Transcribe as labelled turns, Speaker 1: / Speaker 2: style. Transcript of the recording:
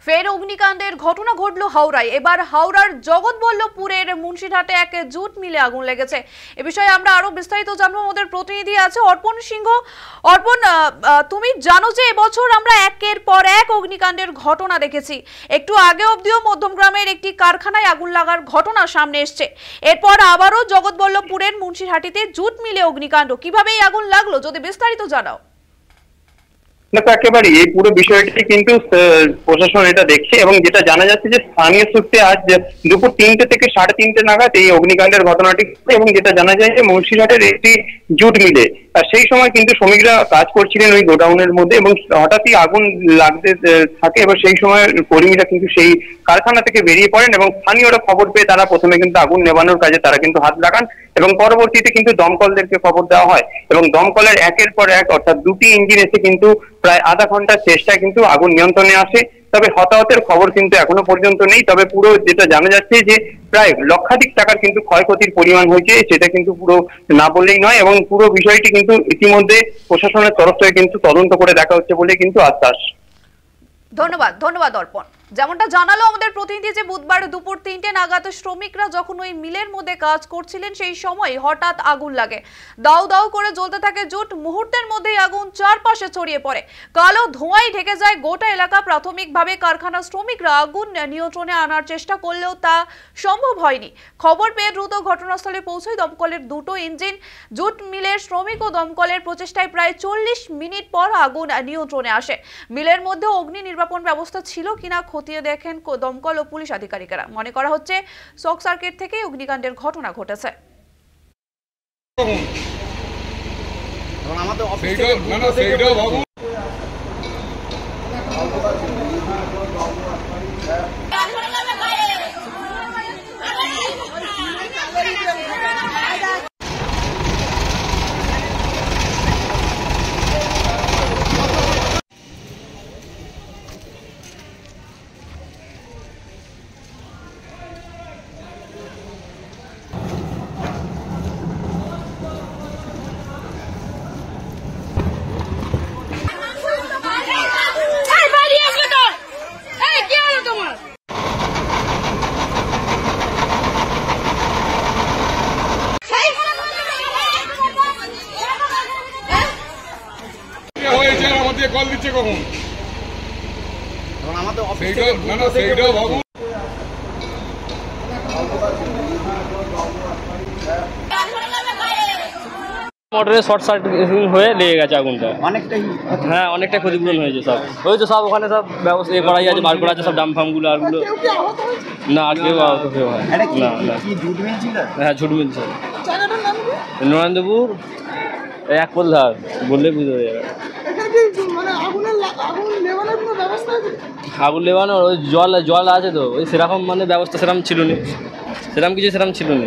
Speaker 1: ফের অগ্নিকাণ্ডের ঘটনা ঘটল হাওড়ায়। এবার হাওড়ার জগৎবল্লভপুরের মুন্সিরহাটে এক জুট মিলে আগুন লেগেছে। এ বিষয়ে আমরা আরো বিস্তারিত জানবো, আমাদের প্রতিনিধি আছে অর্পণ সিংহ। অর্পণ, তুমি জানো যে এবছর আমরা একের পর এক অগ্নিকাণ্ডের ঘটনা দেখেছি। একটু আগে অবধিও মধ্যমগ্রামের একটি কারখানায় আগুন লাগার ঘটনা সামনে এসছে। এরপর আবারও জগৎবল্লভপুরের মুন্সিরহাটিতে জুট মিলে অগ্নিকাণ্ড। কিভাবে এই আগুন লাগলো যদি বিস্তারিত জানাও।
Speaker 2: দেখো, একেবারে এই পুরো বিষয়টি কিন্তু প্রশাসন এটা দেখছে এবং যেটা জানা যাচ্ছে যে স্থানীয় সূত্রে আজ দুপুর 3টে থেকে 3:30 নাগাদ এই অগ্নিকাণ্ডের ঘটনাটি, এবং যেটা জানা যায় যে মুন্সিরহাটের একটি জুট মিলে সেই সময় কিন্তু শ্রমিকরা কাজ করছিলেন ওই গোডাউনের মধ্যে এবং হঠাৎই আগুন লাগতে থাকে। এবার সেই সময় কর্মীরা কিন্তু সেই কারখানা থেকে বেরিয়ে পড়েন এবং স্থানীয়রা খবর পেয়ে তারা প্রথমে কিন্তু আগুন নেভানোর কাজে তারা কিন্তু হাত লাগান এবং পরবর্তীতে কিন্তু দমকলদেরকে খবর দেওয়া হয় এবং দমকলের একের পর এক অর্থাৎ দুটি ইঞ্জিন এসে কিন্তু প্রায় আধা ঘন্টার চেষ্টায় কিন্তু আগুন নিয়ন্ত্রণে আসে। তবে হতাহতের খবর কিন্তু এখনো পর্যন্ত নেই। তবে পুরো যেটা জানা যাচ্ছে যে প্রায় লক্ষাধিক টাকার কিন্তু ক্ষয়ক্ষতির পরিমাণ হয়েছে, সেটা কিন্তু পুরো না বললেই নয় এবং পুরো বিষয়টি কিন্তু ইতিমধ্যে প্রশাসনের তরফ থেকে কিন্তু তদন্ত করে দেখা হচ্ছে বলে কিন্তু আশ্বাস।
Speaker 1: ধন্যবাদ অর্পণ। যেমনটা জানালো আমাদের প্রতিনিধি যে বুধবার দুপুর 3টে নাগাদ শ্রমিকরা যখন ওই মিলের মধ্যে কাজ করছিলেন সেই সময় হঠাৎ আগুন লাগে। দাউ দাউ করে জ্বলতে থাকে জুট। মুহূর্তের মধ্যেই আগুন চারপাশে ছড়িয়ে পড়ে। কালো ধোঁয়ায় ঢেকে যায় গোটা এলাকা। প্রাথমিকভাবে কারখানার শ্রমিকরা আগুন নিয়ন্ত্রণে আনার চেষ্টা করলেও তা সম্ভব হয়নি। খবর পেয়ে দ্রুত ঘটনাস্থলে পৌঁছয় দমকলের দুটো ইঞ্জিন। জুট মিলের শ্রমিক ও দমকলের প্রচেষ্টায় প্রায় 40 মিনিট পর আগুন নিয়ন্ত্রণে আসে। মিলের মধ্যে অগ্নি নির্বাপন ব্যবস্থা ছিল কিনা খতিয়ে দেখেন দমকল ও পুলিশ আধিকারিকেরা। মনে করা হচ্ছে শর্ট সার্কিট থেকেই অগ্নিকাণ্ডের ঘটনা ঘটেছে।
Speaker 3: কল দিচ্ছে কখন সেইটাও ভাবুন।
Speaker 4: মোটরে শর্ট সার্কিট হয়ে লেগে গেছে আগুনটা, অনেকটা ক্ষতিপূরণ হয়েছে সব। ওই তো সব ওখানে সব ব্যবস্থা করাই আছে, বার করা আছে সব ডাম ফামগুলো আরগুলো। না কেউ আহত কেউ হয় না। হ্যাঁ, ঝুট মিল ছিল নরেন্দ্রপুর এক পলধার বললে বুঝতে যাবে। আগুন নেভানোর ওই জল আছে তো, ওই সেরকম মানে ব্যবস্থা সেরকম ছিল না, সেরকম ছিল না।